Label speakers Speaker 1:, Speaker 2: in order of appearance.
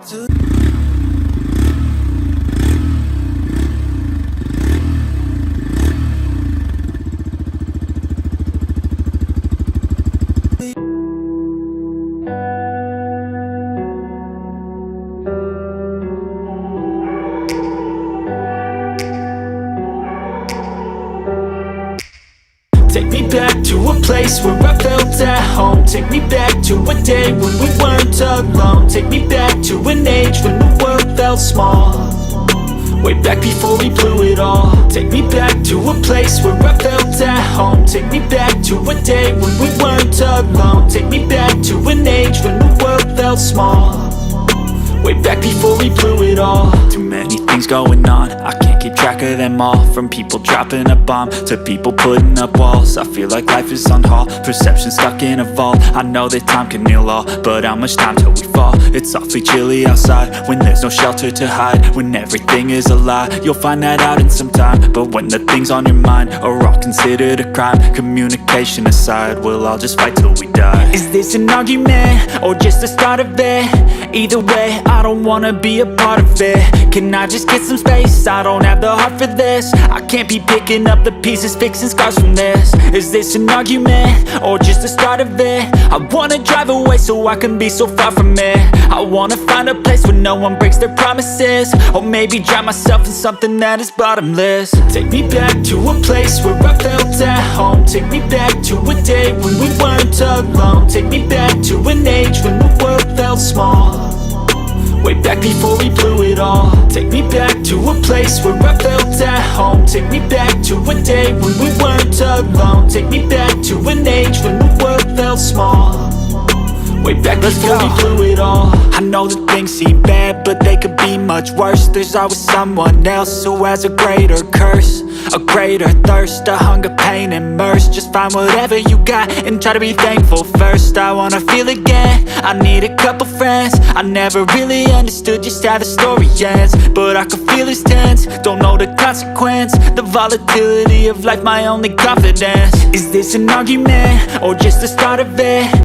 Speaker 1: Take me back to a place where I felt at home. Take me back to a day when we weren't alone. Take me back to an age when the world felt small, way back before we blew it all. Take me back to a place where I felt at home. Take me back to a day when we weren't alone. Take me back to an age when the world felt small, way back before we blew it all. Too many things going on, I can't keep track of them all. From people dropping a bomb to people putting up walls. I feel like life is on hold, perception stuck in a vault. I know that time can heal all, but how much time till we fall? It's awfully chilly outside when there's no shelter to hide. When everything is a lie, you'll find that out in some time. But when the things on your mind are all considered a crime, communication aside, we'll all just fight till we die. Is this an argument or just the start of it? Either way, I don't wanna be a part of it. Can I just get some space? I don't have the heart for this. I can't be picking up the pieces, fixing scars from this. Is this an argument or just the start of it? I wanna drive away so I can be so far from it. I wanna find a place where no one breaks their promises, or maybe drown myself in something that is bottomless. Take me back to a place where I felt at home. Take me back to a day when we weren't alone. Take me back to an age when the world felt small, way back before we blew it all. Take me back to a place where I felt at home. Take me back to a day when we weren't alone. Take me back to an age when the world felt small, way back before we blew it all. I know that things seem bad, but they could be much worse. There's always someone else who has a greater curse, a greater thirst, a hunger, pain, and mercy. Just find whatever you got and try to be thankful first. I wanna feel again, I need a couple friends. I never really understood just how the story ends, but I can feel it's tense, don't know the consequence. The volatility of life, my only confidence. Is this an argument or just the start of it?